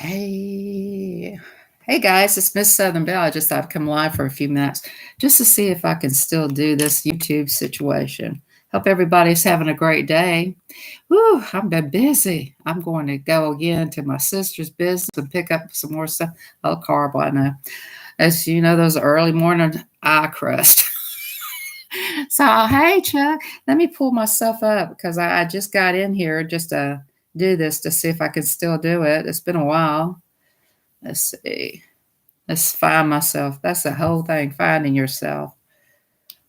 Hey, hey guys, it's Miss Southern Belle. I just thought I'd come live for a few minutes just to see if I can still do this YouTube situation. Hope everybody's having a great day. Whew, I've been busy. I'm going to go again to my sister's business and pick up some more stuff. Oh, carb, I know. As you know, those early morning eye crust. So, hey, Chuck, let me pull myself up because I just got in here just to do this to see if I can still do it. It's been a while. Let's see. Let's find myself. That's the whole thing, finding yourself.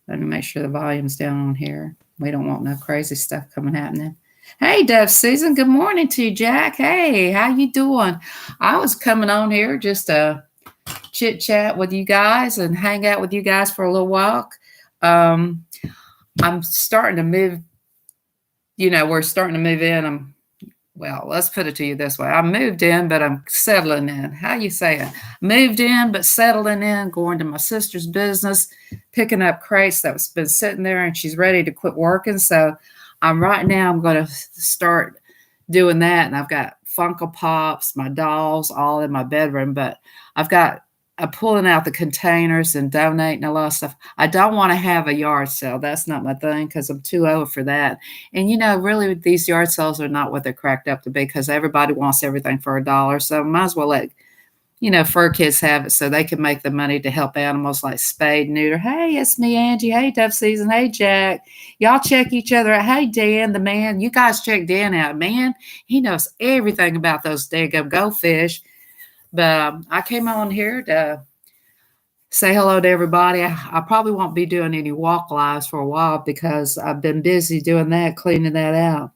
Let me make sure the volume's down on here. We don't want no crazy stuff coming happening. Hey, Dev Susan, good morning to you, Jack. Hey, how you doing? I was coming on here just to chit-chat with you guys and hang out with you guys for a little while. I'm starting to move, we're starting to move in. Well, let's put it to you this way. I moved in, but I'm settling in. How you say it? Moved in, but settling in, going to my sister's business, picking up crates that's been sitting there, and she's ready to quit working. So I'm going to start doing that. And I've got Funko Pops, my dolls, all in my bedroom, but I'm pulling out the containers and donating a lot of stuff. I don't want to have a yard sale. That's not my thing because I'm too old for that. And, really these yard sales are not what they're cracked up to be because everybody wants everything for $1. So might as well let, fur kids have it so they can make the money to help animals like spade and neuter. Hey, it's me, Angie. Hey, Duff Season. Hey, Jack. Y'all check each other out. Hey, Dan, the man. You guys check Dan out. Man, he knows everything about those daggum goldfish. But I came on here to say hello to everybody. I probably won't be doing any walk lives for a while because I've been busy doing that, cleaning that out.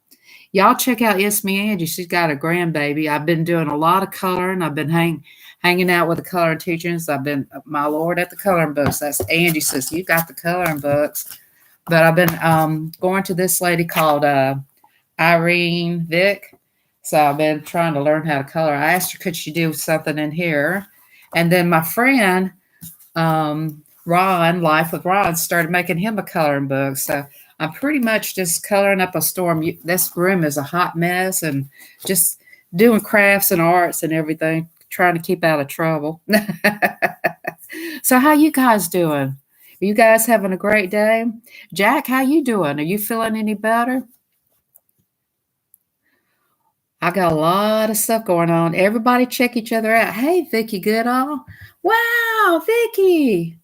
Y'all check out It's Me Angie. She's got a grandbaby. I've been doing a lot of coloring. I've been hanging out with the coloring teachers. I've been, my Lord, at the coloring books. That's Angie says, you got the coloring books. But I've been going to this lady called Irene Vick. So I've been trying to learn how to color. I asked her, could she do something in here? And then my friend, Ron, Life with Ron, started making him a coloring book. So I'm pretty much just coloring up a storm. This room is a hot mess and just doing crafts and arts and everything, trying to keep out of trouble. So how you guys doing? Are you guys having a great day? Jack, how you doing? Are you feeling any better? I got a lot of stuff going on. Everybody check each other out. Hey, Vicky Goodall. Wow, Vicky.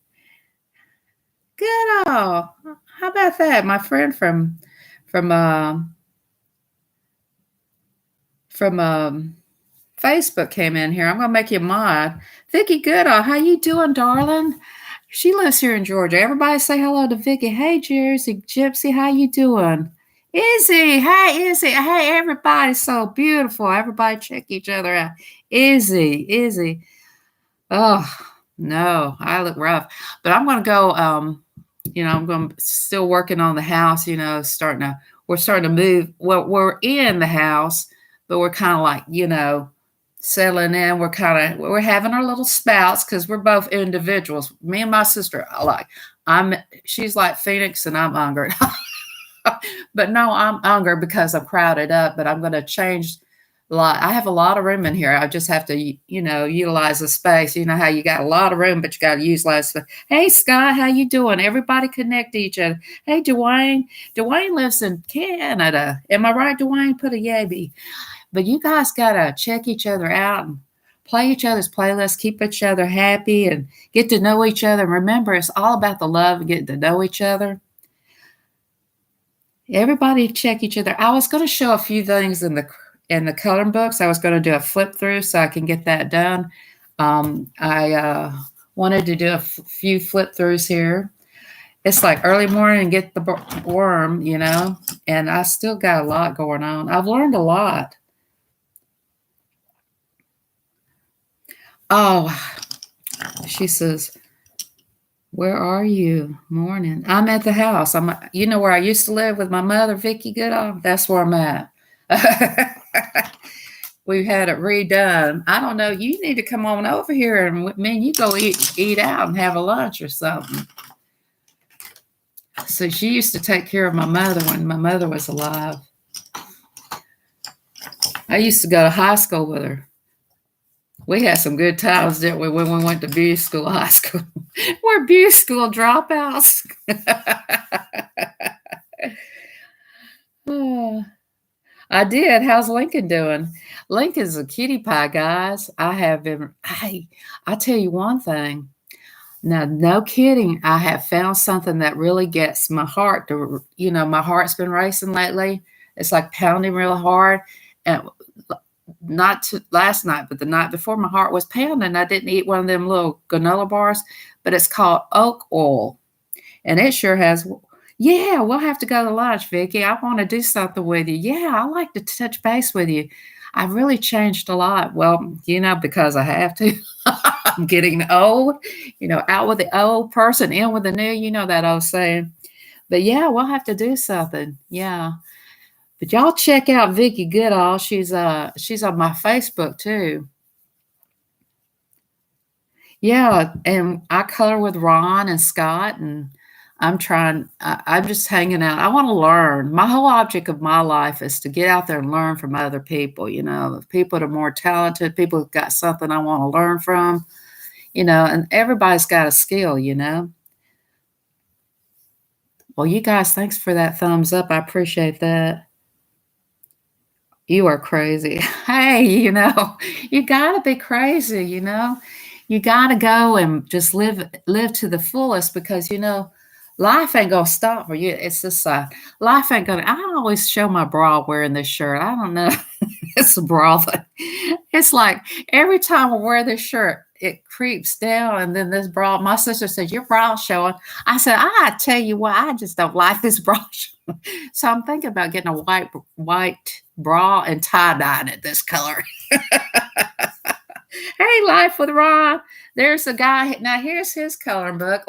Goodall. How about that? My friend from Facebook came in here. I'm going to make you a mod. Vicky Goodall, how you doing, darling? She lives here in Georgia. Everybody say hello to Vicky. Hey, Jersey Gypsy, how you doing? Izzy, hey, Izzy. Hey, everybody's so beautiful. Everybody check each other out. Izzy. Oh, no, I look rough. But I'm going to go, I'm still working on the house, we're starting to move. Well, we're in the house, but we're kind of like, settling in. We're having our little spouts because we're both individuals. Me and my sister, she's like Phoenix and I'm Unger. But no, I'm Unger because I'm crowded up, but I'm going to change a lot. I have a lot of room in here. I just have to, utilize the space. You know how you got a lot of room, but you got to use less. Hey, Scott, how you doing? Everybody connect to each other. Hey, Dwayne. Dwayne lives in Canada. Am I right, Dwayne? Put a yabby. But you guys got to check each other out and play each other's playlists, keep each other happy and get to know each other. Remember, it's all about the love and getting to know each other. Everybody check each other. I was going to show a few things in the coloring books. I was going to do a flip through so I can get that done. I wanted to do a few flip throughs here. It's like early morning and get the worm, and I still got a lot going on. I've learned a lot. Oh, she says, where are you? Morning. I'm at the house. Where I used to live with my mother, Vicky Goodall? That's where I'm at. We've had it redone. I don't know. You need to come on over here and you go eat out and have a lunch or something. So she used to take care of my mother when my mother was alive. I used to go to high school with her. We had some good times, didn't we, when we went to beauty school, high school? We're beauty school dropouts. Oh, I did. How's Lincoln doing? Lincoln's a cutie pie, guys. I have been. Hey, I tell you one thing. Now, no kidding. I have found something that really gets my heart to, my heart's been racing lately. It's like pounding real hard. And last night, but the night before, my heart was pounding. I didn't eat one of them little granola bars, but it's called oak oil. And it sure has. Yeah, we'll have to go to lunch, Vicky. I want to do something with you. Yeah, I like to touch base with you. I've really changed a lot. Well, because I have to. I'm getting old, out with the old person, in with the new, that old saying. But yeah, we'll have to do something. Yeah. But y'all check out Vicky Goodall. She's on my Facebook too. Yeah, and I color with Ron and Scott, and I'm just hanging out. I want to learn. My whole object of my life is to get out there and learn from other people, people that are more talented, people who've got something I want to learn from, and everybody's got a skill. Well, you guys, thanks for that thumbs up. I appreciate that. You are crazy. Hey, you got to be crazy. You got to go and just live to the fullest because, life ain't going to stop for you. It's just life ain't going to. I always show my bra wearing this shirt. I don't know. It's a bra thing. It's like every time I wear this shirt, it creeps down. And then this bra, my sister says, your bra's showing. I said, I tell you what, I just don't like this bra showing. So I'm thinking about getting a white bra and tie-dyeing it this color. Hey, Life with Ron. There's a guy. Now, here's his coloring book.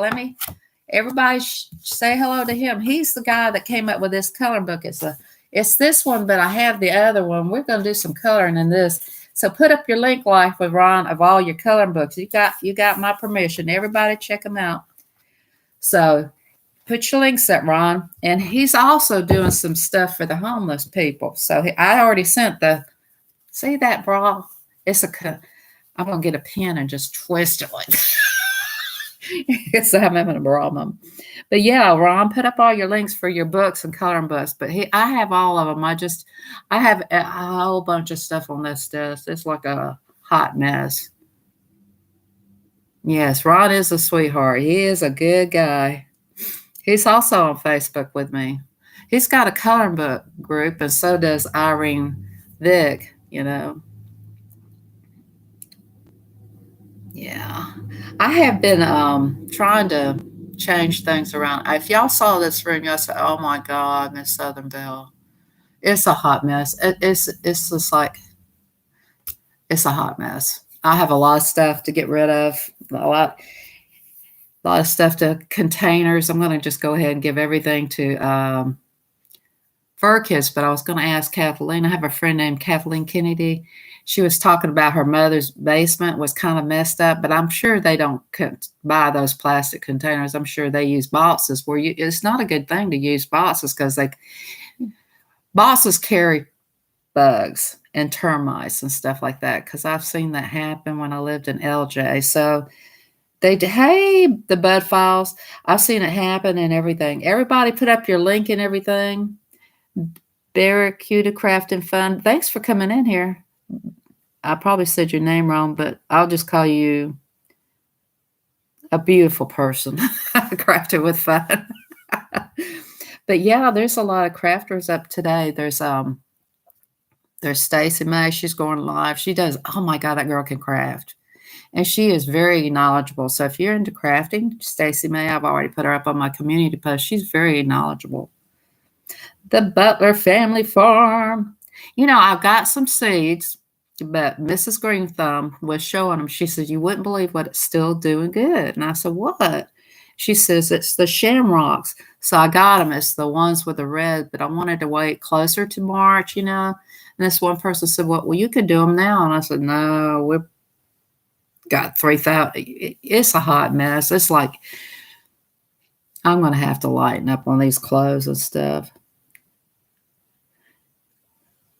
Everybody say hello to him. He's the guy that came up with this coloring book. It's this one, but I have the other one. We're going to do some coloring in this. So put up your link, Life with Ron, of all your coloring books. You got my permission. Everybody check them out. So put your links up, Ron. And he's also doing some stuff for the homeless people. So I already sent see that bra? I'm going to get a pen and just twist it like I'm having a problem. But yeah, Ron, put up all your links for your books and coloring books. But I have all of them. I have a whole bunch of stuff on this desk. It's like a hot mess. Yes, Ron is a sweetheart. He is a good guy. He's also on Facebook with me. He's got a coloring book group, and so does Irene Vick, Yeah. I have been trying to change things around. If y'all saw this room, y'all said, oh my God, Miss Southern Belle. It's a hot mess. It's just like, it's a hot mess. I have a lot of stuff to get rid of, a lot of stuff to containers. I'm going to just go ahead and give everything to Fur Kids, but I was going to ask Kathleen. I have a friend named Kathleen Kennedy. She was talking about her mother's basement was kind of messed up, but I'm sure they don't buy those plastic containers. I'm sure they use boxes it's not a good thing to use boxes because boxes carry bugs and termites and stuff like that. Because I've seen that happen when I lived in LJ. So the Bud Files, I've seen it happen and everything. Everybody put up your link and everything. Barracuda Craft and Fun. Thanks for coming in here. I probably said your name wrong, but I'll just call you a beautiful person. Crafted with fun. But yeah, there's a lot of crafters up today. There's Stacy May. She's going live. She does. Oh my God, that girl can craft. And she is very knowledgeable. So if you're into crafting, Stacy May, I've already put her up on my community post. She's very knowledgeable. The Butler Family Farm. I've got some seeds, but Mrs. Green Thumb was showing them. She says, you wouldn't believe what it's still doing good. And I said, what? She says, it's the shamrocks. So I got them. It's the ones with the red, but I wanted to wait closer to March, And this one person said, well, you could do them now. And I said, no, we've got 3,000. It's a hot mess. It's like, I'm going to have to lighten up on these clothes and stuff.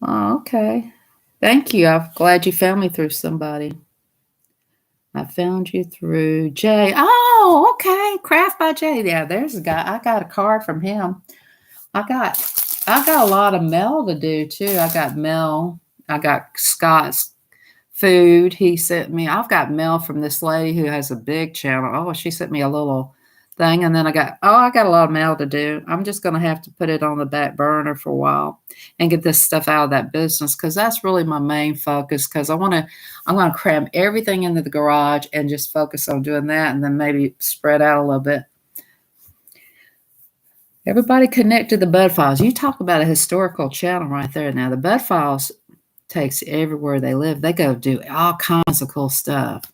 Oh, okay. Thank you. I'm glad you found me through somebody. I found you through Jay. Oh, okay. Craft by Jay. Yeah, there's a guy. I got a card from him. I got a lot of mail to do too. I got mail. I got Scott's food he sent me. I've got mail from this lady who has a big channel. Oh, she sent me a little thing, and then I got a lot of mail to do. I'm just going to have to put it on the back burner for a while and get this stuff out of that business, because that's really my main focus, because I'm going to cram everything into the garage and just focus on doing that, and then maybe spread out a little bit. Everybody connect to the Bud Files. You talk about a historical channel right there. Now, the Bud Files takes everywhere they live. They go do all kinds of cool stuff.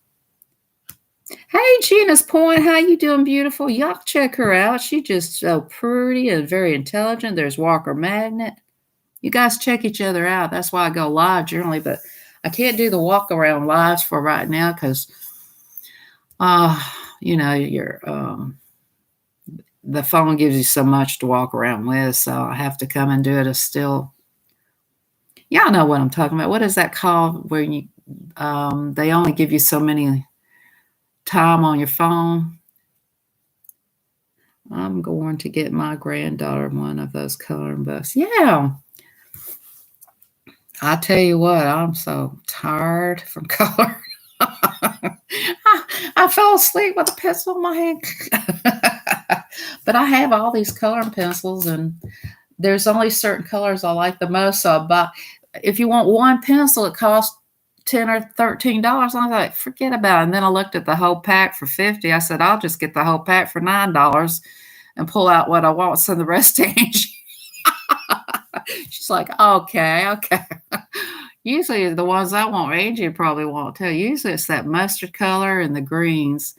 Hey, Gina's Point, how you doing, beautiful? Y'all check her out. She's just so pretty and very intelligent. There's Walker Magnet. You guys check each other out. That's why I go live generally, but I can't do the walk around lives for right now because, the phone gives you so much to walk around with, so I have to come and do it as still. Y'all know what I'm talking about. What is that called where you they only give you so many time on your phone? I'm going to get my granddaughter one of those coloring books. Yeah. I tell you what, I'm so tired from coloring. I fell asleep with a pencil in my hand. But I have all these coloring pencils, and there's only certain colors I like the most. So I buy, if you want one pencil, it costs $10 or $13. I was like, forget about it. And then I looked at the whole pack for $50. I said, I'll just get the whole pack for $9 and pull out what I want. So the rest to Angie. She's like, okay. Usually the ones I want, Angie probably won't tell. Usually it's that mustard color and the greens.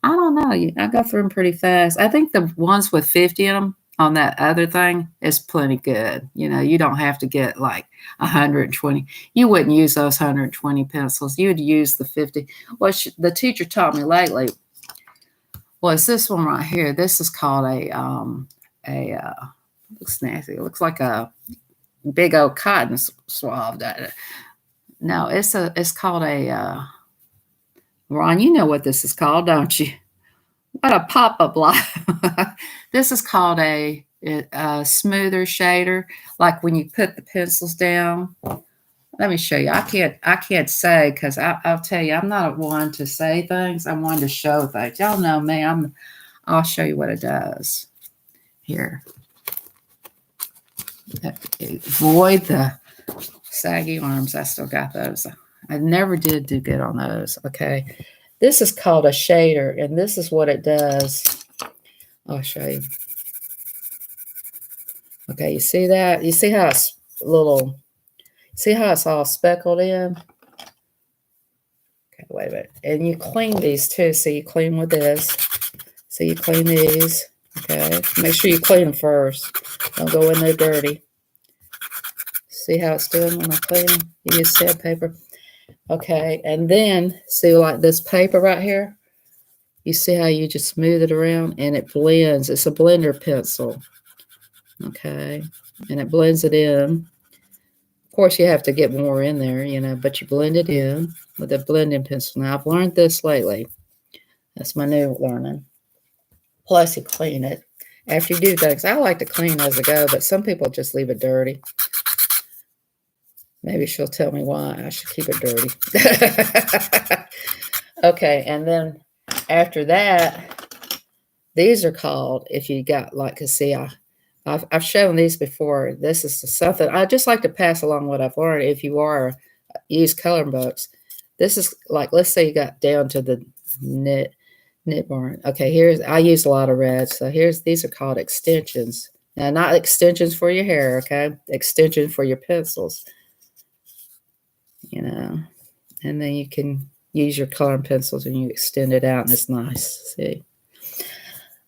I don't know. I go through them pretty fast. I think the ones with 50 in them on that other thing is plenty good. You don't have to get like 120. You wouldn't use those 120 pencils. You would use the 50. What the teacher taught me lately was this one right here. This is called looks nasty. It looks like a big old cotton swab. No, it's called a Ron, you know what this is called, don't you? What a pop-up life. This is called a smoother shader, like when you put the pencils down. Let me show you. I can't say, because I'll tell you, I'm not one to say things. I'm one to show things. Y'all know me. I'll show you what it does. Here. Avoid the saggy arms. I still got those. I never did do good on those. Okay. This is called a shader, and this is what it does. I'll show you. Okay, you see that? You see how it's see how it's all speckled in? Okay, wait a minute. And you clean these too. So you clean with this. So you clean these. Okay. Make sure you clean them first. Don't go in there dirty. See how it's doing when I clean them? You use sandpaper. Okay, and then see like this paper right here? You see how you just smooth it around and it blends. It's a blender pencil. Okay, and it blends it in. Of course, you have to get more in there, but you blend it in with a blending pencil. Now, I've learned this lately. That's my new learning. Plus, you clean it after you do things. I like to clean as I go, but some people just leave it dirty. Maybe she'll tell me why I should keep it dirty. Okay, and then after that, these are called, if you got like, see, I've shown these before. This is something I just like to pass along what I've learned. If you use coloring books, this is like, let's say you got down to the knit barn. Okay, I use a lot of red. So these are called extensions. Now, not extensions for your hair, okay? Extension for your pencils. And then you can use your coloring pencils and you extend it out, and it's nice. See?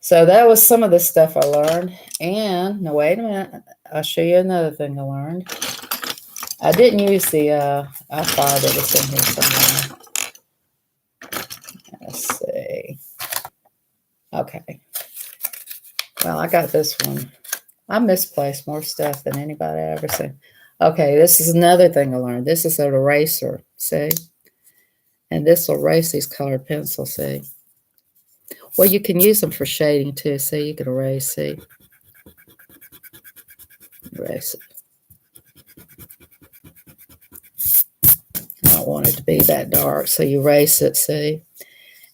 So that was some of the stuff I learned. And now wait a minute, I'll show you another thing I learned. I didn't use I thought it was in here somewhere. Let's see. Okay. Well, I got this one. I misplaced more stuff than anybody I ever seen. Okay, this is another thing I learned. This is an eraser, see? And this will erase these colored pencils, see? Well, you can use them for shading too. See, you can erase, see? Erase it. I don't want it to be that dark, so you erase it, see?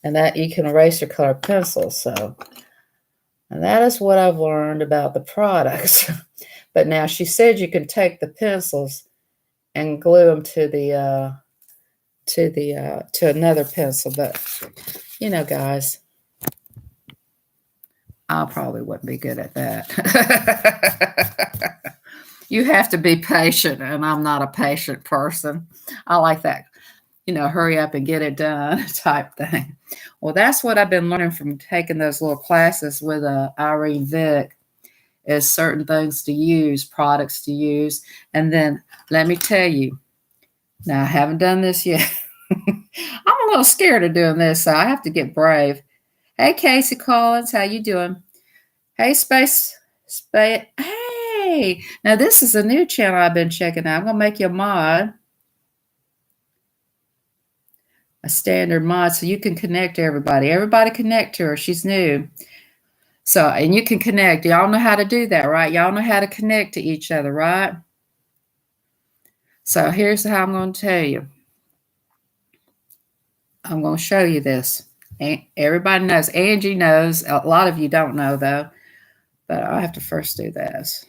And that you can erase your colored pencils, so. And that is what I've learned about the products. But now she said you can take the pencils and glue them to another pencil, but you know, guys, I probably wouldn't be good at that. You have to be patient, and I'm not a patient person. I like that, you know, hurry up and get it done type thing. Well, that's what I've been learning from taking those little classes with Irene Vick, is certain things to use, products to use. And then let me tell you, now I haven't done this yet. I'm a little scared of doing this, so I have to get brave. Hey, Casey Collins, how you doing? Hey, Space. Hey, now this is a new channel I've been checking out. I'm going to make you a mod. A standard mod so you can connect to everybody. Everybody connect to her. She's new. So, and you can connect. Y'all know how to do that, right? Y'all know how to connect to each other, right? So here's how I'm going to tell you. I'm going to show you this. Everybody knows. Angie knows. A lot of you don't know, though. But I have to first do this.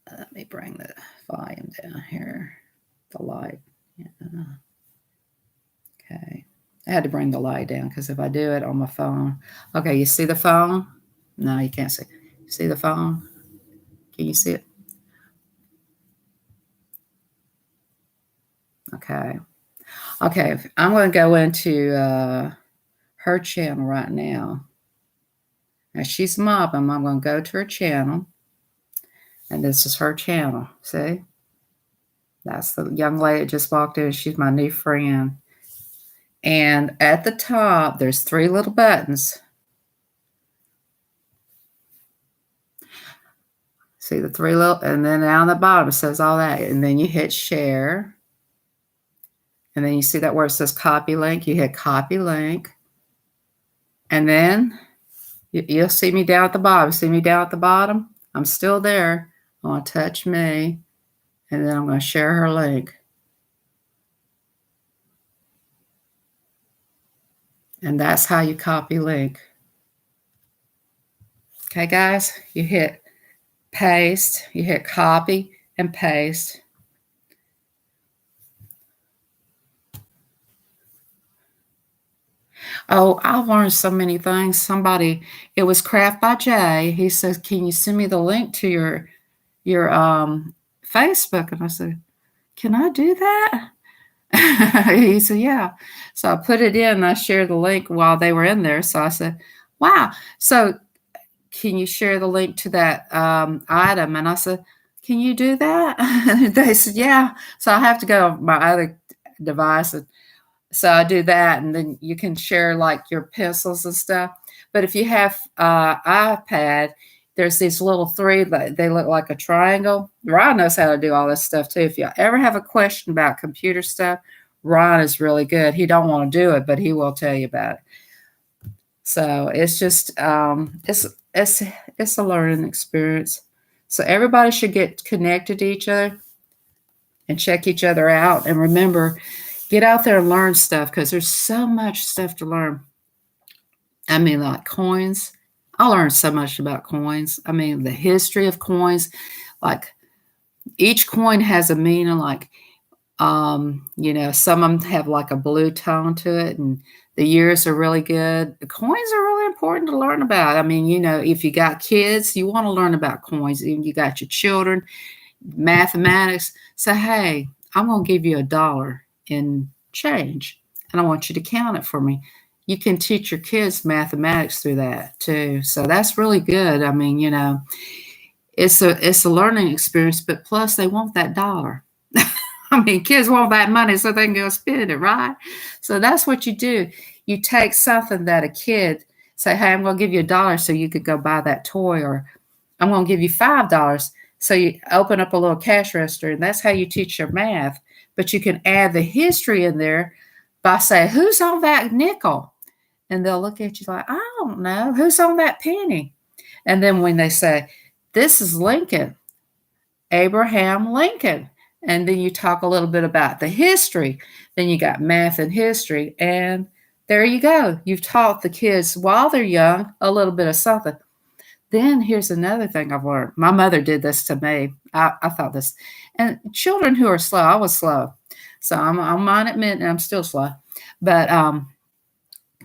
Let me bring the volume down here. The light. Yeah. Okay. I had to bring the light down because if I do it on my phone. Okay, you see the phone? No, you can't see. You see the phone? Can you see it? Okay. Okay, I'm going to go into her channel right now. Now she's mobbing. I'm going to go to her channel. And this is her channel. See? That's the young lady that just walked in. She's my new friend. And at the top, there's 3 little buttons. See the 3 little, and then down the bottom it says all that. And then you hit share. And then you see that where it says copy link. You hit copy link. And then you'll see me down at the bottom. See me down at the bottom? I'm still there. I want to touch me. And then I'm going to share her link. And that's how you copy link. Okay, guys? You hit paste. You hit copy and paste. Oh, I've learned so many things. Somebody, it was Craft by Jay. He says, "Can you send me the link to your Facebook?" And I said, "Can I do that?" He said, "Yeah." So I put it in and I shared the link while they were in there. So I said, "Wow. So can you share the link to that item?" And I said, "Can you do that?" They said, "Yeah." So I have to go on my other device. And so I do that. And then you can share like your pencils and stuff. But if you have iPad, there's these little 3, they look like a triangle. Ron knows how to do all this stuff too. If you ever have a question about computer stuff, Ron is really good. He don't want to do it, but he will tell you about it. So it's just it's a learning experience. So everybody should get connected to each other and check each other out. And remember, get out there and learn stuff because there's so much stuff to learn. I mean, like coins. I learned so much about coins. I mean, the history of coins, like each coin has a meaning, like, you know, some of them have like a blue tone to it and the years are really good. The coins are really important to learn about. I mean, you know, if you got kids, you want to learn about coins. Even you got your children, mathematics. So, hey, I'm going to give you $1 in change and I want you to count it for me. You can teach your kids mathematics through that too. So that's really good. I mean, you know, it's a learning experience, but plus they want that $1. I mean, kids want that money so they can go spend it, right? So that's what you do. You take something that a kid say, "Hey, I'm going to give you $1 so you could go buy that toy," or "I'm going to give you $5 So you open up a little cash register, and that's how you teach your math. But you can add the history in there by saying, who's on that nickel? And they'll look at you like, I don't know. Who's on that penny? And then when they say, this is Lincoln, Abraham Lincoln. And then you talk a little bit about the history. Then you got math and history. And there you go. You've taught the kids while they're young a little bit of something. Then here's another thing I've learned. My mother did this to me. I thought this. And children who are slow, I was slow. So I'm on admitting I'm still slow. But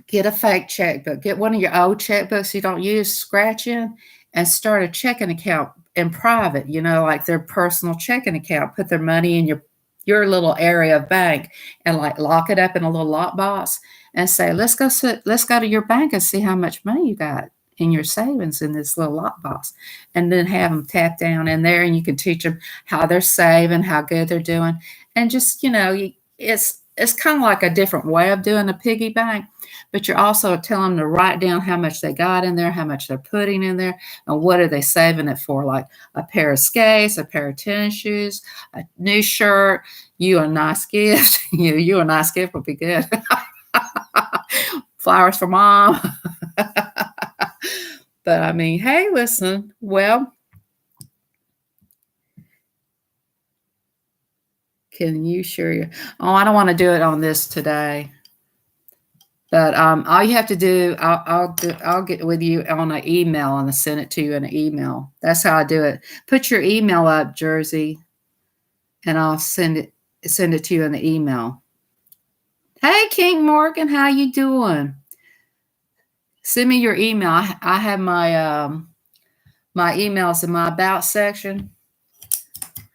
get a fake checkbook. Get one of your old checkbooks you don't use, scratch in, and start a checking account in private, like their personal checking account. Put their money in your little area of bank and like lock it up in a little lockbox and say, let's go to your bank and see how much money you got in your savings in this little lockbox. And then have them tap down in there, and you can teach them how they're saving, how good they're doing. And just, it's kind of like a different way of doing a piggy bank, but you're also telling them to write down how much they got in there, how much they're putting in there, and what are they saving it for, like a pair of skates, a pair of tennis shoes, a new shirt, you a nice gift. You a nice gift would be good. Flowers for mom. But I mean, hey, listen, well, can you share your, I don't want to do it on this today. But all you have to do, I'll get with you on an email and I'll send it to you in an email. That's how I do it. Put your email up, Jersey, and I'll send it to you in the email. Hey, King Morgan, how you doing? Send me your email. I have my my emails in my about section.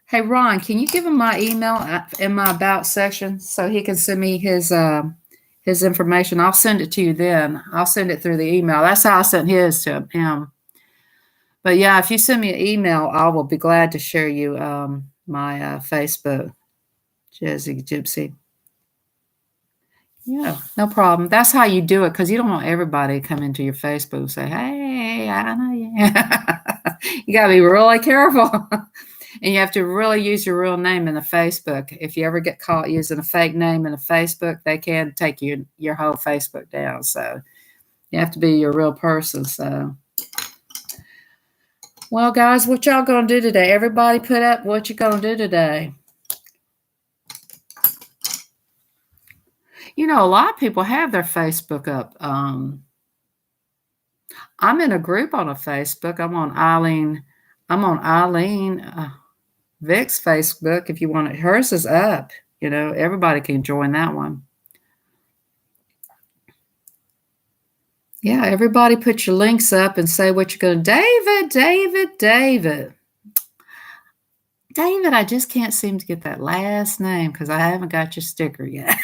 Hey, Ron, can you give him my email in my about section so he can send me his information? I'll send it to you then. I'll send it through the email. That's how I sent his to him. But yeah, if you send me an email, I will be glad to share you my Facebook, Jazzy Gypsy. Yeah, no problem. That's how you do it, because you don't want everybody to come into your Facebook and say, hey, I know you. You got to be really careful. And you have to really use your real name in the Facebook. If you ever get caught using a fake name in a Facebook, they can take your whole Facebook down. So you have to be your real person. So, well, guys, what y'all going to do today? Everybody put up what you going to do today. A lot of people have their Facebook up. I'm in a group on a Facebook. I'm on Eileen Vic's Facebook. If you want it, hers is up. Everybody can join that one. Yeah, everybody put your links up and say what you're going to. David, I just can't seem to get that last name because I haven't got your sticker yet.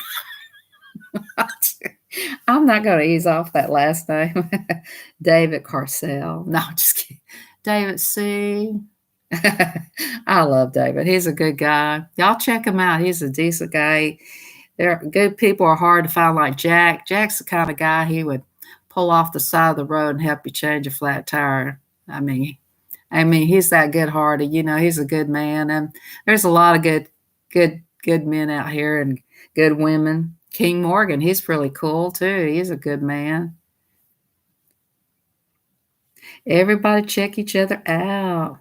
I'm not going to ease off that last name. David Carcel. No, just kidding. David C. I love David. He's a good guy. Y'all check him out. He's a decent guy. Good people are hard to find, like Jack. Jack's the kind of guy he would pull off the side of the road and help you change a flat tire. I mean, he's that good-hearted. He's a good man. And there's a lot of good men out here and good women. King Morgan, he's really cool too. He's a good man. Everybody check each other out.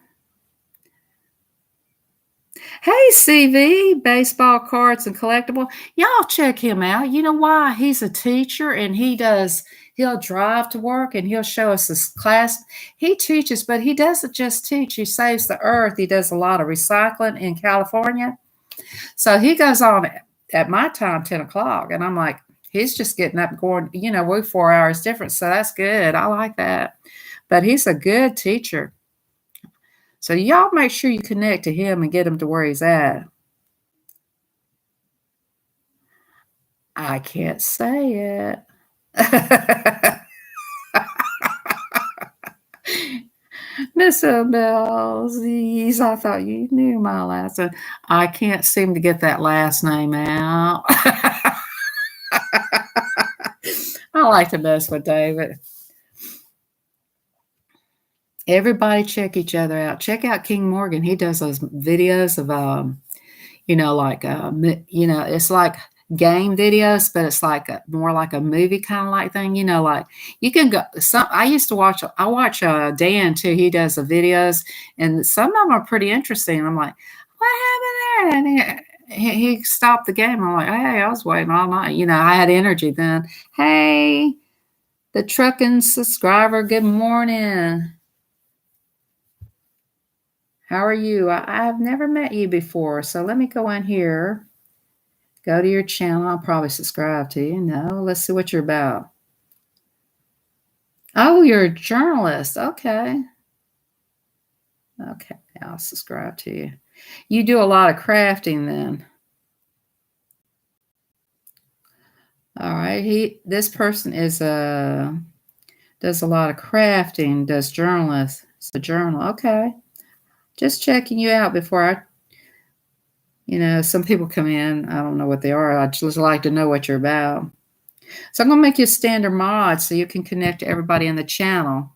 Hey, CV, baseball cards and collectible. Y'all check him out. You know why? He's a teacher, and he'll drive to work and he'll show us his class. He teaches, but he doesn't just teach. He saves the earth. He does a lot of recycling in California. So he goes on at my time, 10 o'clock. And I'm like, he's just getting up going, we're 4 hours different. So that's good. I like that. But he's a good teacher. So y'all make sure you connect to him and get him to where he's at. I can't say it. Miss Bells, I thought you knew my last name. I can't seem to get that last name out. I like to mess with David. Everybody check each other out. Check out King Morgan. He does those videos of like it's like game videos, but it's like more like a movie kind of like thing. Like you can go. I used to watch. I watch Dan too. He does the videos, and some of them are pretty interesting. I'm like, what happened there? And he stopped the game. I'm like, hey, I was waiting all night. I had energy then. Hey, the trucking subscriber. Good morning. How are you? I've never met you before, so let me go in here. Go to your channel. I'll probably subscribe to you. No, let's see what you're about. Oh, you're a journalist. Okay. Okay, I'll subscribe to you. You do a lot of crafting then. All right. This person is does a lot of crafting, does journalist. It's a journal. Okay. Just checking you out before some people come in. I don't know what they are. I just like to know what you're about. So I'm going to make you a standard mod so you can connect to everybody in the channel.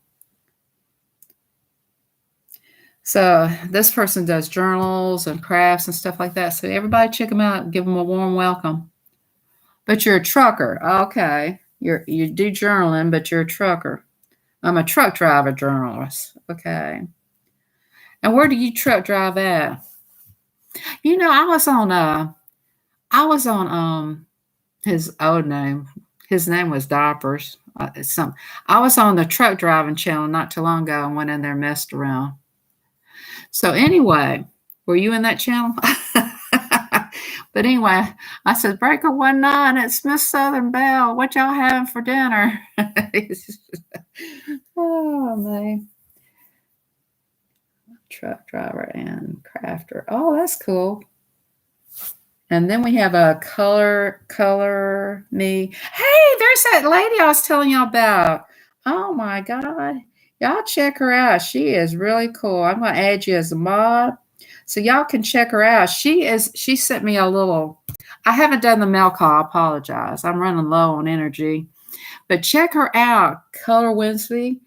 So this person does journals and crafts and stuff like that. So everybody check them out and give them a warm welcome. But you're a trucker. Okay. You do journaling, but you're a trucker. I'm a truck driver journalist. Okay. And where do you truck drive at? I was on his old name. His name was Diapers. I was on the truck driving channel not too long ago and went in there and messed around. So anyway, were you in that channel? But anyway, I said, Breaker 19, it's Miss Southern Belle. What y'all having for dinner? Oh, man. Truck driver and crafter. Oh, that's cool. And then we have a color me. Hey, there's that lady I was telling y'all about. Oh my God. Y'all check her out. She is really cool. I'm going to add you as a mod so y'all can check her out. She sent me a little, I haven't done the mail call. I apologize. I'm running low on energy. But check her out, Color Wednesday,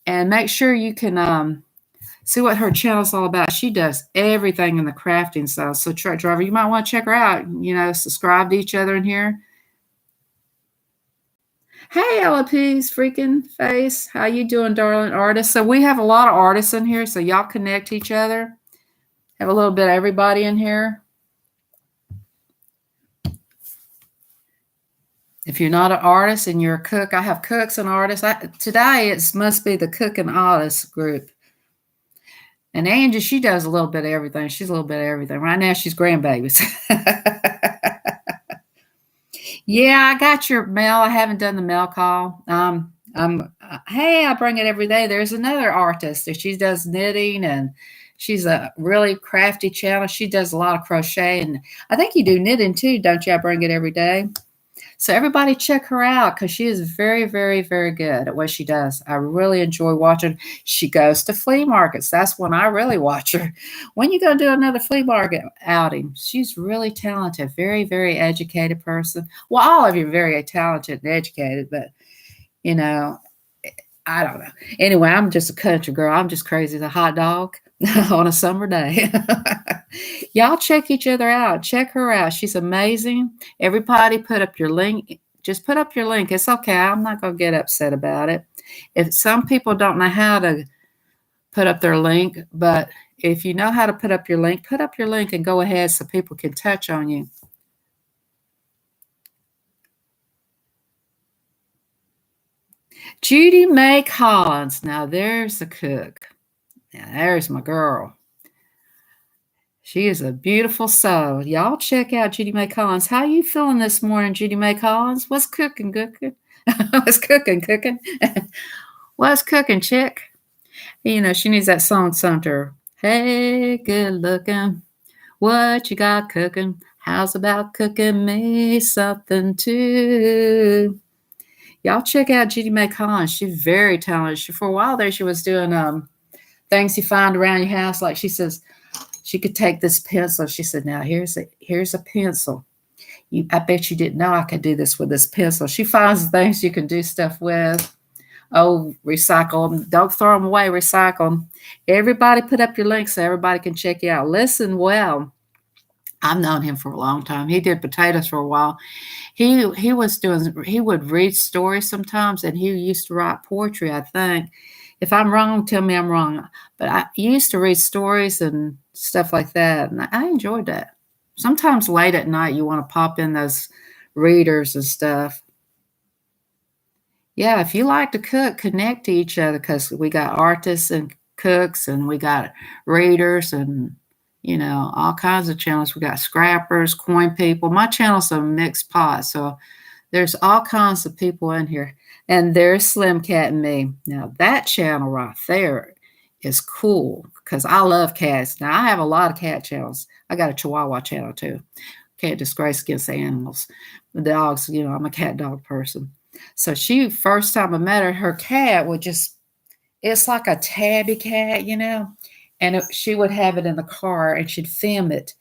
and make sure you can see what her channel's all about. She does everything in the crafting stuff. So truck driver, you might want to check her out. Subscribe to each other in here. Hey, LP's freaking face. How you doing, darling artist? So we have a lot of artists in here. So y'all connect each other. Have a little bit of everybody in here. If you're not an artist and you're a cook, I have cooks and artists. Today it must be the cook and artist group. And Angie, she does a little bit of everything. She's a little bit of everything. Right now, she's grandbabies. Yeah, I got your mail. I haven't done the mail call. Hey, I bring it every day. There's another artist. She does knitting, and she's a really crafty channel. She does a lot of crochet, and I think you do knitting too, don't you? I bring it every day. So everybody check her out because she is very, very, very good at what she does. I really enjoy watching. She goes to flea markets. That's when I really watch her. When you go do another flea market outing, she's really talented, very, very educated person. Well, all of you are very talented and educated, but, I don't know. Anyway, I'm just a country girl. I'm just crazy as a hot dog on a summer day. Y'all check each other out. Check her out. She's amazing. Everybody put up your link. Just put up your link. It's okay. I'm not going to get upset about it. If some people don't know how to put up their link, but if you know how to put up your link and go ahead so people can touch on you. Judy Mae Collins. Now there's a cook. Now there's my girl. She is a beautiful soul. Y'all check out Judy Mae Collins. How you feeling this morning, Judy Mae Collins? What's cooking, cooking? What's cooking, cooking? What's cooking, chick? She needs that song sung to her. Hey, good looking. What you got cooking? How's about cooking me something too? Y'all check out Judy Mae Collins. She's very talented. For a while there, she was doing things you find around your house. Like she says, she could take this pencil. She said, now here's a pencil. I bet you didn't know I could do this with this pencil. She finds things you can do stuff with. Oh, recycle them. Don't throw them away. Recycle them. Everybody put up your links so everybody can check you out. Listen well. I've known him for a long time. He did potatoes for a while. He would read stories sometimes, and he used to write poetry, I think. If I'm wrong, tell me I'm wrong. But I used to read stories and stuff like that, and I enjoyed that. Sometimes late at night, you want to pop in those readers and stuff. Yeah, if you like to cook, connect to each other because we got artists and cooks, and we got readers and all kinds of channels. We got scrappers, coin people. My channel's a mixed pot, so there's all kinds of people in here. And there's Slim Cat and me. Now that channel right there is cool because I love cats. Now I have a lot of cat channels. I got a Chihuahua channel too. Can't disgrace against the animals. The dogs, I'm a cat dog person. So first time I met her cat would it's like a tabby cat, and she would have it in the car and she'd film it.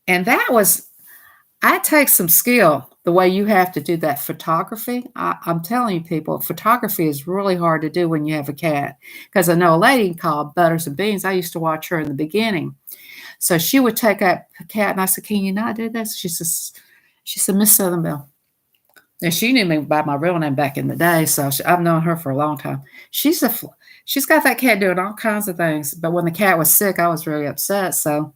And I take some skill the way you have to do that photography. I'm telling you, people, photography is really hard to do when you have a cat. Because I know a lady called Butters and Beans. I used to watch her in the beginning. So she would take that cat and I said, "Can you not do this?" She said, "Miss Southernville." And she knew me by my real name back in the day, so I've known her for a long time. She's got that cat doing all kinds of things. But when the cat was sick, I was really upset. So,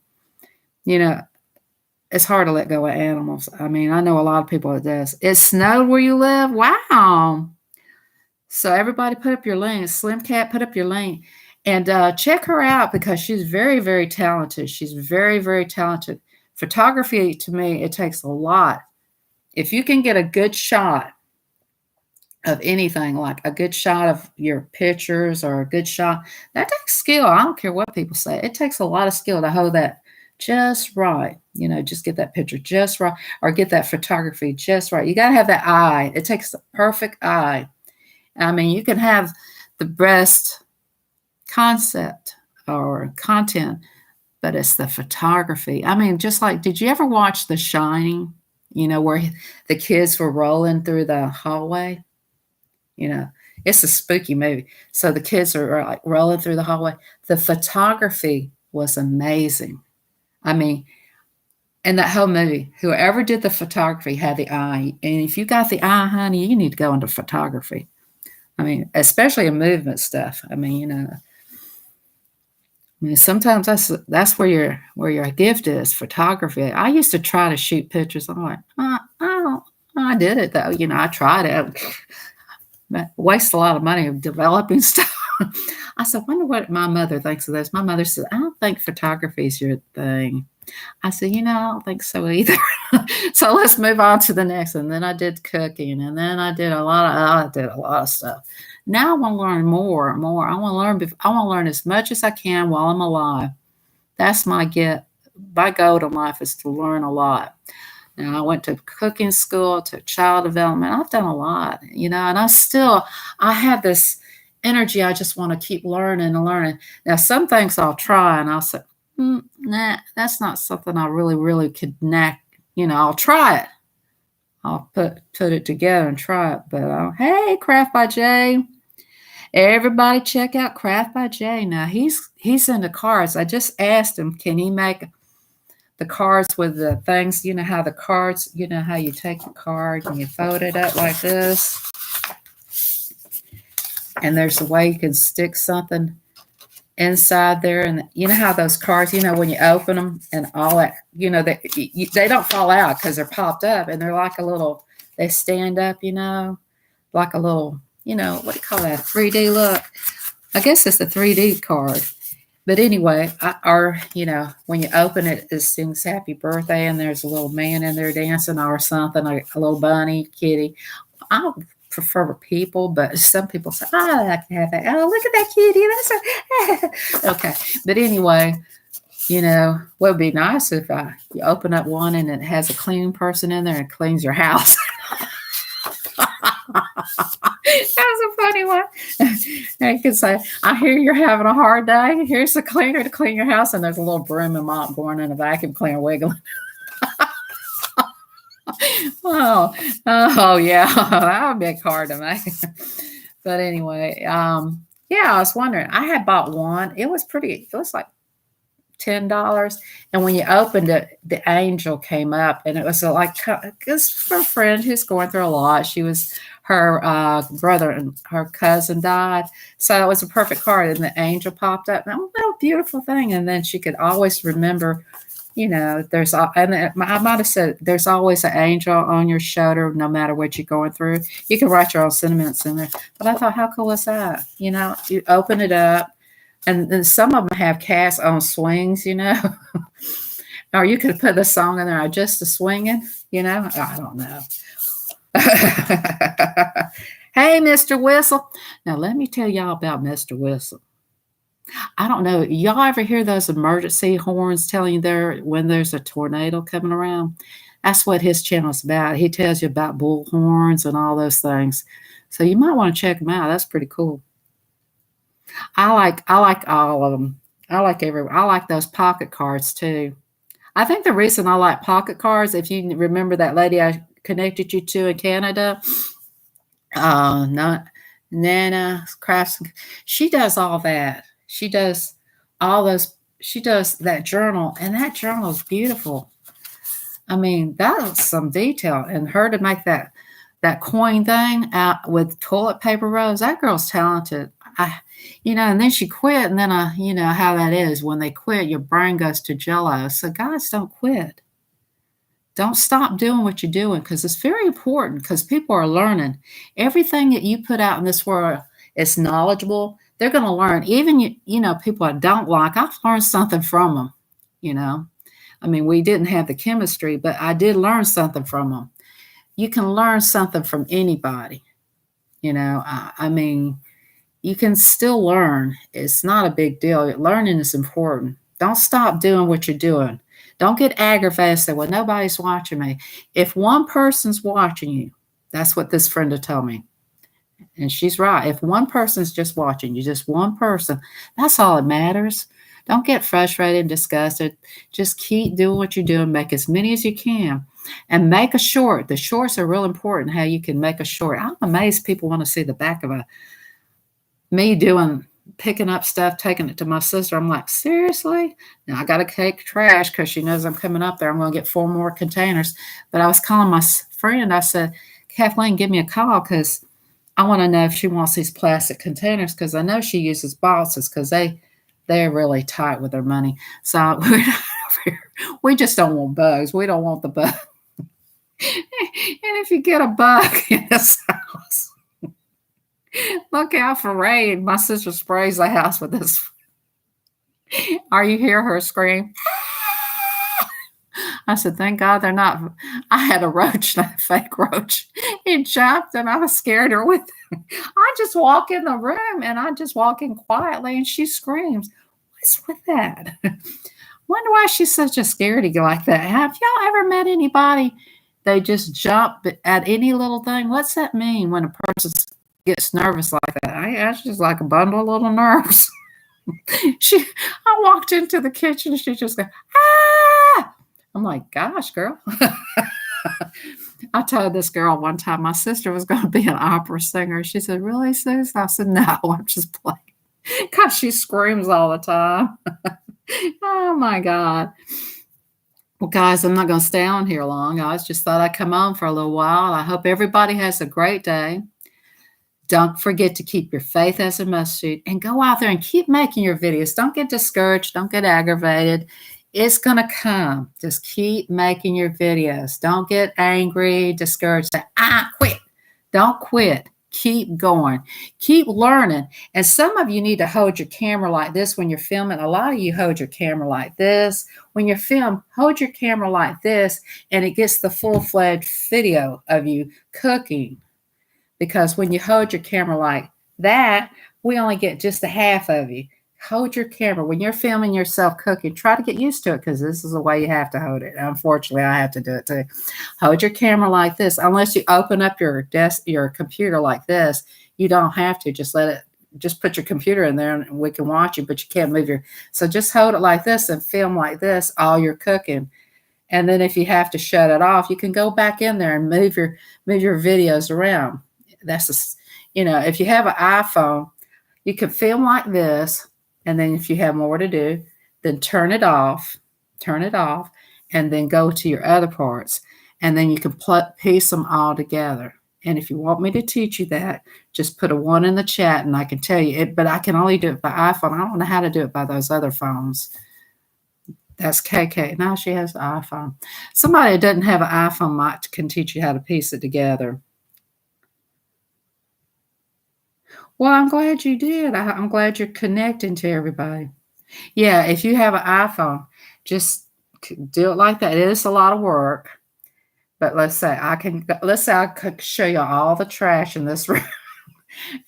it's hard to let go of animals. I mean, I know a lot of people it does. It snowed where you live? Wow. So everybody put up your link. Slim Cat, put up your link. And check her out because she's very, very talented. She's very, very talented. Photography, to me, it takes a lot. If you can get a good shot of anything, like a good shot of your pictures or a good shot, that takes skill. I don't care what people say. It takes a lot of skill to hold that just right. Just get that picture just right or get that photography just right. You got to have that eye. It takes the perfect eye. I mean, you can have the best concept or content, but it's the photography. I mean, just like, did you ever watch The Shining? Where the kids were rolling through the hallway. It's a spooky movie. So the kids are like rolling through the hallway. The photography was amazing. I mean, in that whole movie, whoever did the photography had the eye. And if you got the eye, honey, you need to go into photography. I mean, especially in movement stuff. I mean, sometimes that's where your gift is, photography. I used to try to shoot pictures. I'm like, I did it though. I tried it. Waste a lot of money of developing stuff. I said, wonder what my mother thinks of this. My mother said, I don't think photography is your thing. I said, I don't think so either. So let's move on to the next. And then I did cooking, and then I did a lot of stuff. Now I want to learn more and more. I want to learn as much as I can while I'm alive. That's my goal in life is to learn a lot. Now I went to cooking school, to child development. I've done a lot, and I have this energy. I just want to keep learning and learning. Now, some things I'll try and I'll say, nah, that's not something I really, really could knack. I'll try it. I'll put it together and try it. But hey, Craft by Jay. Everybody check out Craft by Jay. Now he's into cards. I just asked him, can he make the cards with the things, how the cards, how you take the card and you fold it up like this. And there's a way you can stick something inside there. And how those cards, when you open them and all that, they don't fall out because they're popped up and they're like they stand up, like a little, what do you call that? 3D look. I guess it's a 3D card. But anyway, when you open it, it sings happy birthday and there's a little man in there dancing or something, a little bunny, kitty. I prefer people, but some people say, I can have that. Oh, look at that kitty. That's okay. But anyway, what would be nice if you open up one and it has a cleaning person in there and cleans your house. That was a funny one. You can say, I hear you're having a hard day. Here's the cleaner to clean your house. And there's a little broom and mop going in a vacuum cleaner wiggling. Oh, yeah. That would be hard to make. But anyway, yeah, I was wondering. I had bought one. It was pretty. It was like $10, and when you opened it, the angel came up, and it was like it's for a friend who's going through a lot. She was her brother and her cousin died, so it was a perfect card, and the angel popped up. And, oh, what a beautiful thing! And then she could always remember. There's and I might have said there's always an angel on your shoulder, no matter what you're going through. You can write your own sentiments in there. But I thought, how cool is that? You open it up, and then some of them have cast on swings, or you could put the song in there, just the swinging, I don't know. Hey, Mr. Whistle. Now, let me tell y'all about Mr. Whistle. I don't know. Y'all ever hear those emergency horns telling you when there's a tornado coming around? That's what his channel's about. He tells you about bullhorns and all those things. So you might want to check him out. That's pretty cool. I like all of them. I like those pocket cards too. I think the reason I like pocket cards, if you remember that lady I connected you to in Canada, not Nana Crafts, she does all that. She does all those. She does that journal, and that journal is beautiful. I mean, that's some detail. And her to make that coin thing out with toilet paper rolls, that girl's talented. And then she quit, and then how that is. When they quit, your brain goes to jello. So guys, don't quit. Don't stop doing what you're doing, because it's very important, because people are learning. Everything that you put out in this world is knowledgeable. They're going to learn. Even, people I don't like, I've learned something from them, I mean, we didn't have the chemistry, but I did learn something from them. You can learn something from anybody. I mean, you can still learn. It's not a big deal. Learning is important. Don't stop doing what you're doing. Don't get aggravated and say, well, nobody's watching me. If one person's watching you, that's what this friend told me. And she's right. If one person's just watching you, just one person, that's all that matters. Don't get frustrated and disgusted. Just keep doing what you're doing. Make as many as you can. And make a short. The shorts are real important, how you can make a short. I'm amazed people want to see the back of me picking up stuff, taking it to my sister. I'm like, seriously? Now I got to take trash because she knows I'm coming up there. I'm going to get 4 more containers. But I was calling my friend. I said, Kathleen, give me a call, because I want to know if she wants these plastic containers, because I know she uses bosses, because they're really tight with their money. So we just don't want bugs. We don't want the bug. And if you get a bug in this house, look out for rain. My sister sprays the house with this. Are you hear her scream? I said, thank God they're not. I had a roach, a fake roach. It jumped, and I was scared her with it. I just walk in the room, and I just walk in quietly, and she screams. What's with that? Wonder why she's such a scaredy like that. Have y'all ever met anybody? They just jump at any little thing. What's that mean when a person gets nervous like that? That's just like a bundle of little nerves. I walked into the kitchen. She just goes, ah! I'm like, gosh, girl. I told this girl one time my sister was going to be an opera singer. She said, really, Susan? I said, no, I'm just playing. Because she screams all the time. Oh, my God. Well, guys, I'm not going to stay on here long. I just thought I'd come on for a little while. I hope everybody has a great day. Don't forget to keep your faith as a mustard, and go out there and keep making your videos. Don't get discouraged. Don't get aggravated. It's going to come. Just keep making your videos. Don't get angry, discouraged. Say, quit. Don't quit. Keep going. Keep learning. And some of you need to hold your camera like this when you're filming. A lot of you hold your camera like this. When you film, hold your camera like this, and it gets the full-fledged video of you cooking. Because when you hold your camera like that, we only get just a half of you. Hold your camera. When you're filming yourself cooking, try to get used to it, because this is the way you have to hold it. Unfortunately, I have to do it too. Hold your camera like this. Unless you open up your computer like this, you don't have to. Just put your computer in there and we can watch you, but you can't move so just hold it like this and film like this all you're cooking. And then if you have to shut it off, you can go back in there and move your videos around. if you have an iPhone, you can film like this, and then if you have more to do, then turn it off, and then go to your other parts, and then you can piece them all together. And if you want me to teach you that, just put a 1 in the chat, and I can tell you it. But I can only do it by iPhone. I don't know how to do it by those other phones. That's KK. Now she has an iPhone. Somebody that doesn't have an iPhone can teach you how to piece it together. Well, I'm glad you did. I'm glad you're connecting to everybody. Yeah, if you have an iPhone, just do it like that. It is a lot of work. But let's say I could show you all the trash in this room,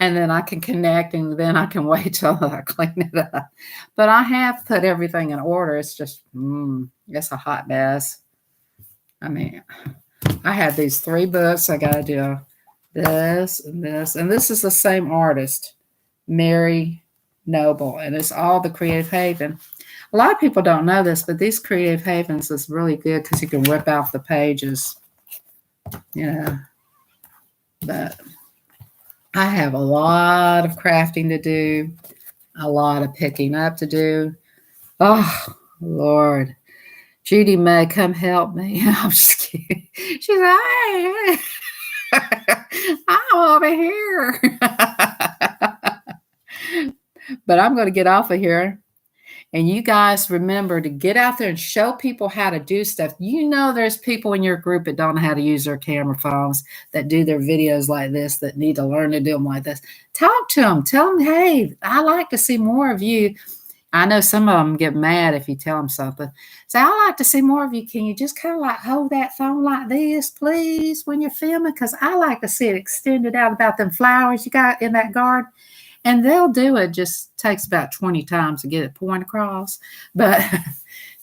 and then I can connect, and then I can wait till I clean it up. But I have put everything in order. It's just, it's a hot mess. I mean, I have these 3 books. I got to do this and this. And this is the same artist, Mary Noble, and it's all the Creative Haven. A lot of people don't know this, but these Creative Havens is really good because you can rip out the pages, But I have a lot of crafting to do, a lot of picking up to do. Oh, Lord. Judy May, come help me. I'm just kidding. She's like, hey, I'm over here. But I'm going to get off of here. And you guys remember to get out there and show people how to do stuff. There's people in your group that don't know how to use their camera phones, that do their videos like this, that need to learn to do them like this. Talk to them. Tell them, hey, I like to see more of you. I know some of them get mad if you tell them something. Say, I like to see more of you. Can you just kind of like hold that phone like this, please, when you're filming? Because I like to see it extended out about them flowers you got in that garden. And they'll do it. Just takes about 20 times to get it point across. But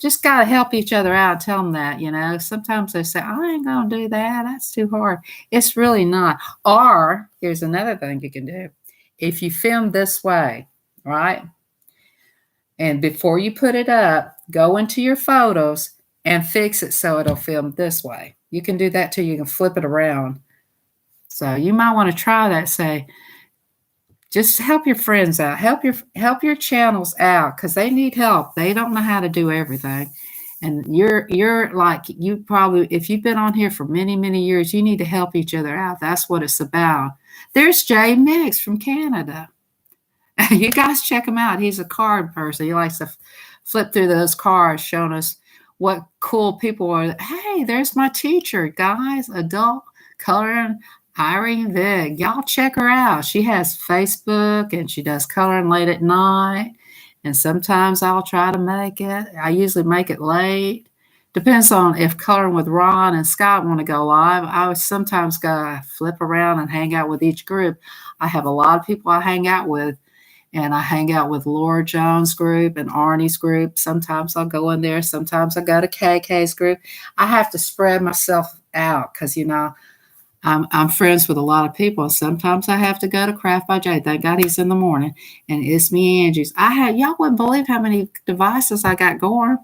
just got to help each other out. Tell them that, Sometimes they say, I ain't going to do that. That's too hard. It's really not. Or here's another thing you can do. If you film this way, right? And before you put it up, go into your photos and fix it so it'll film this way. You can do that too. You can flip it around. So you might want to try that. Say, just help your friends out. Help your channels out because they need help. They don't know how to do everything. And you're like, you probably, if you've been on here for many, many years, you need to help each other out. That's what it's about. There's Jay Mix from Canada. You guys check him out. He's a card person. He likes to flip through those cards, showing us what cool people are. Hey, there's my teacher, guys, adult coloring, Irene Vig. Y'all check her out. She has Facebook, and she does coloring late at night. And sometimes I'll try to make it. I usually make it late. Depends on if Coloring with Ron and Scott want to go live. I would sometimes go flip around and hang out with each group. I have a lot of people I hang out with. And I hang out with Laura Jones' group and Arnie's group. Sometimes I'll go in there. Sometimes I go to KK's group. I have to spread myself out because, I'm friends with a lot of people. Sometimes I have to go to Craft by Jay. Thank God he's in the morning. And it's me, Angie's. Y'all wouldn't believe how many devices I got going.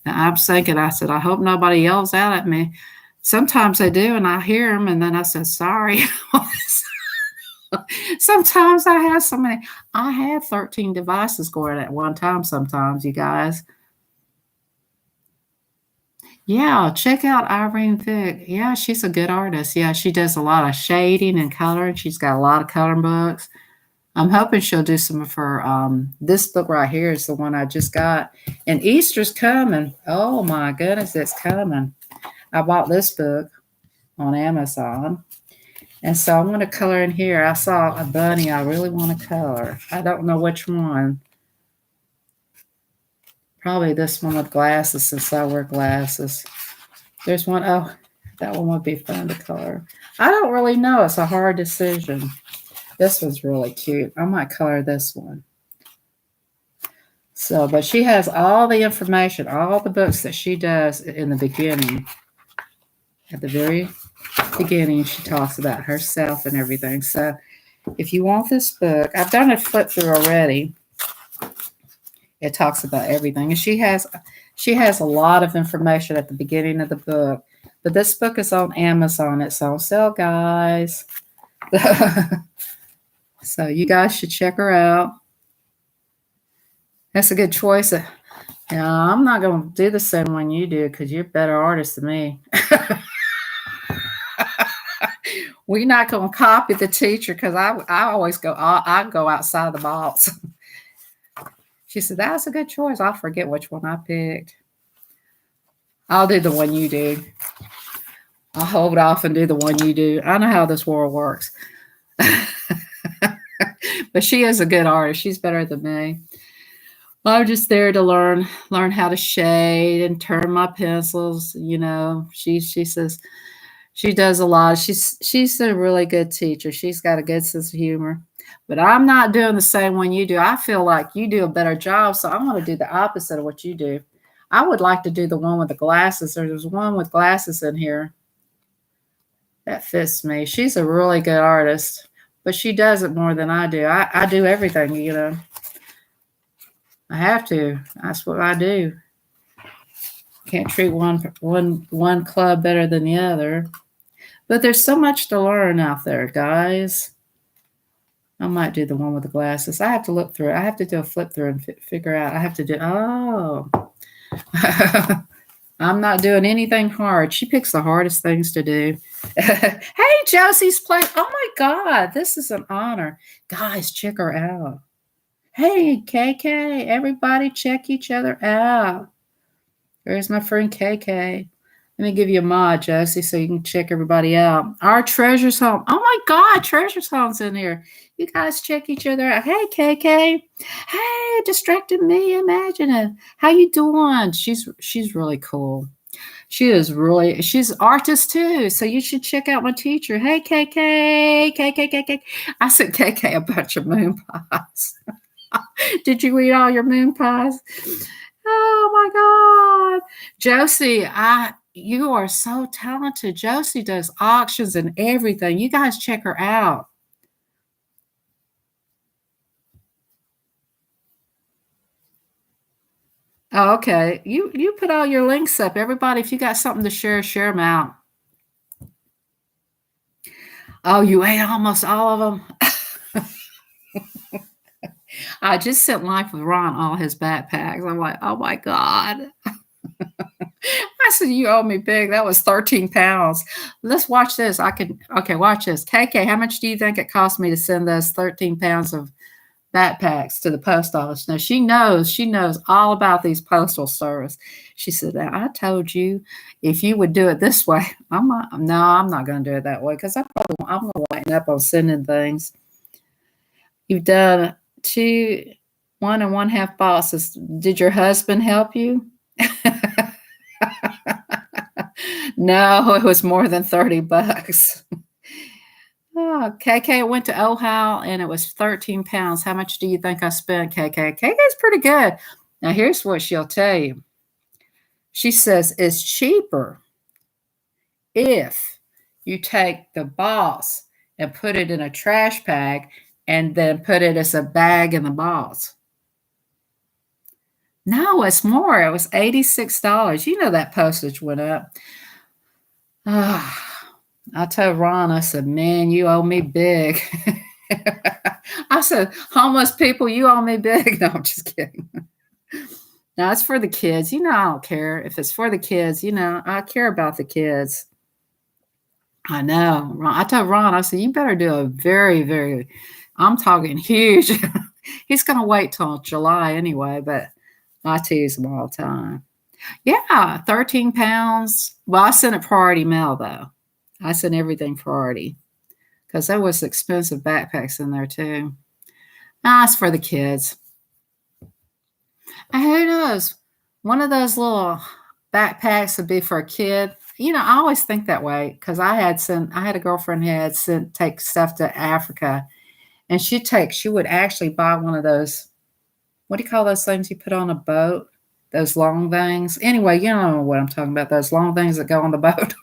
Now, I'm thinking, I said, I hope nobody yells out at me. Sometimes they do, and I hear them, and then I said, sorry. Sometimes I have so many. I have 13 devices going at one time sometimes, you guys. Yeah, check out Irene Vick. Yeah, she's a good artist. Yeah, she does a lot of shading and coloring. She's got a lot of coloring books. I'm hoping she'll do some of her, this book right here is the one I just got. And Easter's coming. Oh my goodness, it's coming. I bought this book on Amazon. And so I'm going to color in here. I saw a bunny I really want to color. I don't know which one. Probably this one with glasses since I wear glasses. There's one. Oh, that one would be fun to color. I don't really know. It's a hard decision. This one's really cute. I might color this one. So, but she has all the information, all the books that she does in the beginning. At the very beginning, she talks about herself and everything. So if you want this book, I've done a flip through already. It talks about everything. And she has a lot of information at the beginning of the book. But this book is on Amazon. It's on sale, guys. So you guys should check her out. That's a good choice. I'm not going to do the same one you do because you're a better artist than me. We're not going to copy the teacher because I always I go outside the box. She said, that's a good choice. I forget which one I picked. I'll do the one you do. I'll hold off and do the one you do. I know how this world works. But she is a good artist. She's better than me. I'm just there to learn how to shade and turn my pencils. She says she does a lot. She's a really good teacher. She's got a good sense of humor. But I'm not doing the same one you do. I feel like you do a better job, so I'm going to do the opposite of what you do. I would like to do the one with the glasses. There's one with glasses in here. That fits me. She's a really good artist, but she does it more than I do. I do everything, I have to. That's what I do. Can't treat one club better than the other. But there's so much to learn out there, guys. I might do the one with the glasses. I have to look through it. I have to do a flip through and figure out. I have to do, I'm not doing anything hard. She picks the hardest things to do. Hey, Josie's playing. Oh my God, this is an honor. Guys, check her out. Hey, KK, everybody check each other out. There's my friend KK. Let me give you a mod, Josie, so you can check everybody out. Our Treasure's Home. Oh my God, Treasure's Home's in here. You guys check each other out. Hey, KK. Hey, distracted me. Imagine it. How you doing? She's really cool. She's an artist too. So you should check out my teacher. Hey, KK. I sent KK a bunch of moon pies. Did you eat all your moon pies? Oh my God. Josie, you are so talented. Josie does auctions and everything. You guys check her out. Oh, okay. You put all your links up. Everybody, if you got something to share them out. Oh, you ate almost all of them? I just sent Life with Ron all his backpacks. I'm like, oh my God. I said, you owe me big. That was 13 pounds. Let's watch this. Okay, watch this. KK, how much do you think it cost me to send those 13 pounds of backpacks to the post office? Now, she knows all about these postal service. She said, I told you if you would do it this way. I'm not going to do it that way because I'm going to lighten up on sending things. You've done 1 1/2 boxes. Did your husband help you? No, it was more than $30. Oh, KK went to Ohio and it was 13 pounds. How much do you think I spent, KK? KK's pretty good. Now, here's what she'll tell you. She says it's cheaper if you take the box and put it in a trash bag and then put it as a bag in the box. No, it's more. It was $86. You know that postage went up. I told Ron, I said, man, you owe me big. I said, homeless people, you owe me big. No, I'm just kidding. No, it's for the kids. I don't care. If it's for the kids, I care about the kids. I know. I told Ron, I said, you better do a very, very, I'm talking huge. He's going to wait till July anyway, but I tease him all the time. Yeah, 13 pounds. Well, I sent it priority mail, though. I sent everything priority because there was expensive backpacks in there, too. It's for the kids. And who knows? One of those little backpacks would be for a kid. I always think that way because I had a girlfriend who had take stuff to Africa, and she would actually buy one of those, what do you call those things you put on a boat? Those long things. Anyway, you know what I'm talking about. Those long things that go on the boat.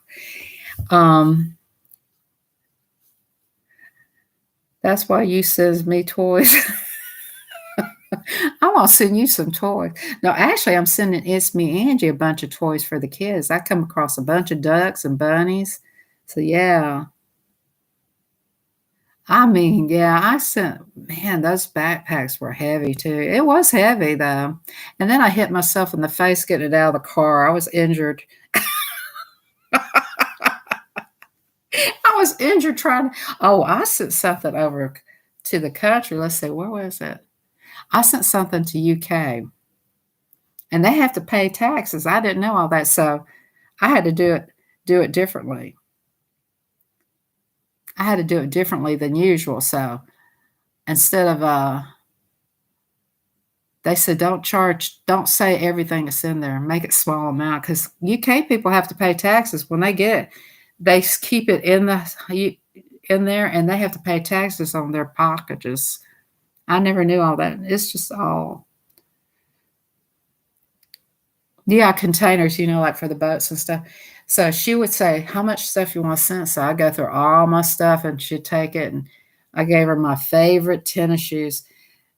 That's why you sends me toys. I want to send you some toys. No, actually, I'm sending It's Me Angie a bunch of toys for the kids. I come across a bunch of ducks and bunnies. So, yeah. I mean, yeah, I sent, man, those backpacks were heavy too. It was heavy though. And then I hit myself in the face getting it out of the car. I was injured. I was injured trying to, oh, I sent something over to the country. Let's see, where was it? I sent something to UK and they have to pay taxes. I didn't know all that. So I had to do it differently. I had to do it differently than usual. So instead of they said don't say everything that's in there. Make it small amount because UK people have to pay taxes when they get it. They keep it in there and they have to pay taxes on their packages. I never knew all that. It's just all yeah, containers, like for the boats and stuff. So she would say, "How much stuff you want to send?" So I go through all my stuff and she'd take it and I gave her my favorite tennis shoes.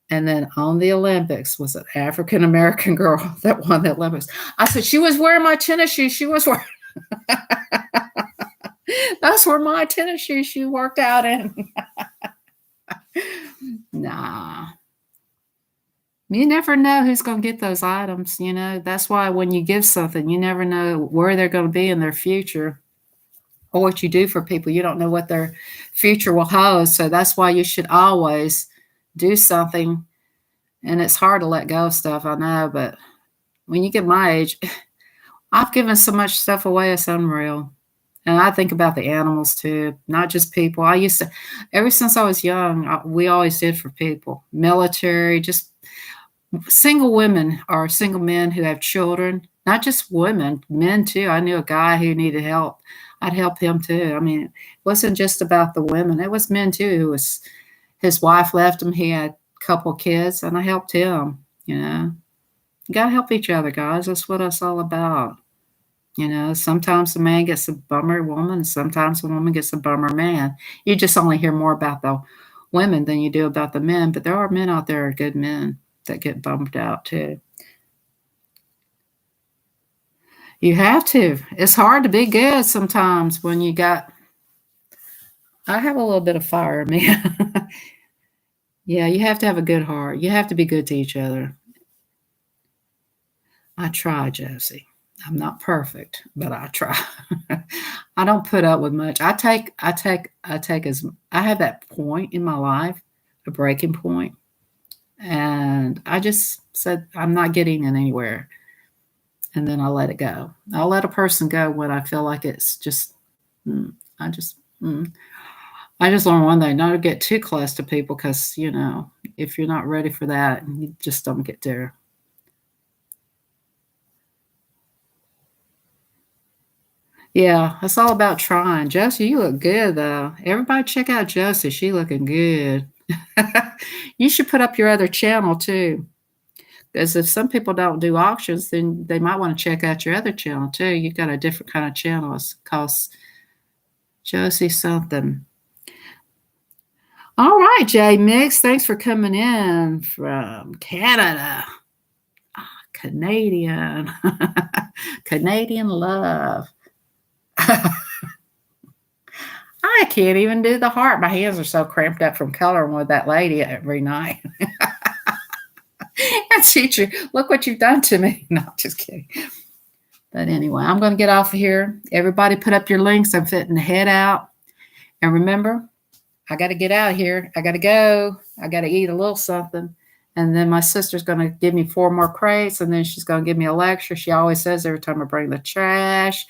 And then on the Olympics was an African American girl that won the Olympics. I said, she was wearing my tennis shoes. She was wearing, those were my tennis shoes she worked out in. Nah. You never know who's going to get those items. That's why when you give something, you never know where they're going to be in their future or what you do for people. You don't know what their future will hold. So that's why you should always do something. And it's hard to let go of stuff, I know, but when you get my age, I've given so much stuff away, it's unreal. And I think about the animals too, not just people. I used to, ever since I was young, we always did for people, military, just single women or single men who have children, not just women, men too. I knew a guy who needed help. I'd help him too. I mean, it wasn't just about the women, it was men too who was, his wife left him, he had a couple kids, and I helped him. You got to help each other, guys. That's what it's all about. Sometimes the man gets a bummer woman, and sometimes the woman gets a bummer man. You just only hear more about the women than you do about the men, but there are men out there, good men, that get bummed out too. You have to. It's hard to be good sometimes when you got. I have a little bit of fire in me. Yeah, you have to have a good heart. You have to be good to each other. I try, Josie. I'm not perfect, but I try. I don't put up with much. I have that point in my life, a breaking point, and I just said I'm not getting it anywhere, and then I let it go. I'll let a person go when I feel like it's just. I just. I just learned one thing: not to get too close to people, because if you're not ready for that, you just don't get there. Yeah, it's all about trying. Josie, you look good though. Everybody check out Josie. She looking good. You should put up your other channel too. Because if some people don't do auctions, then they might want to check out your other channel too. You got a different kind of channel. It's called Josie something. All right, Jay Mix. Thanks for coming in from Canada. Canadian. Canadian love. I can't even do the heart. My hands are so cramped up from coloring with that lady every night. And teacher, look what you've done to me. No, just kidding. But anyway, I'm going to get off of here. Everybody put up your links. I'm fitting to head out. And remember, I got to get out of here. I got to go. I got to eat a little something. And then my sister's going to give me 4 more crates. And then she's going to give me a lecture. She always says every time I bring the trash.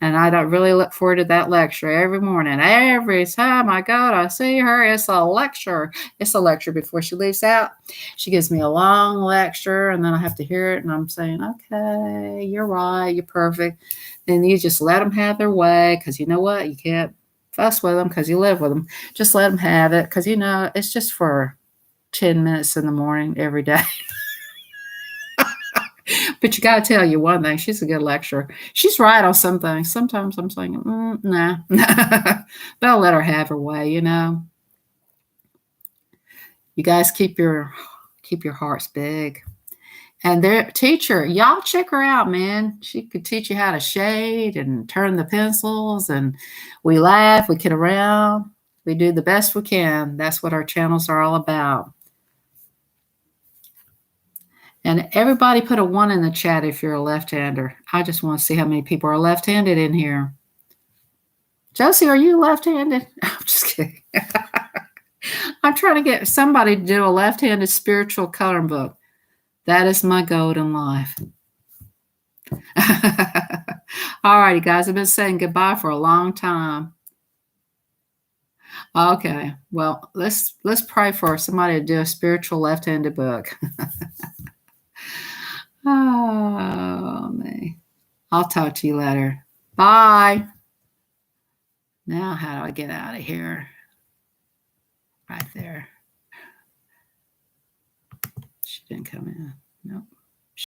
And I don't really look forward to that lecture every morning. Every time I go to see her, it's a lecture. It's a lecture before she leaves out. She gives me a long lecture, and then I have to hear it, and I'm saying, okay, you're right, you're perfect. Then you just let them have their way, because you know what? You can't fuss with them because you live with them. Just let them have it, because, it's just for 10 minutes in the morning every day. But you got to tell you one thing. She's a good lecturer. She's right on some things. Sometimes I'm saying, nah. But I'll let her have her way, You guys keep your hearts big. And their teacher, y'all check her out, man. She could teach you how to shade and turn the pencils. And we laugh, we kid around. We do the best we can. That's what our channels are all about. And everybody put a 1 in the chat if you're a left-hander. I just want to see how many people are left-handed in here. Josie, are you left-handed? I'm just kidding. I'm trying to get somebody to do a left-handed spiritual coloring book. That is my goal in life. All righty, guys. I've been saying goodbye for a long time. Okay. Well, let's pray for somebody to do a spiritual left-handed book. Oh, me. I'll talk to you later. Bye. Now, how do I get out of here? Right there. She didn't come in. Nope.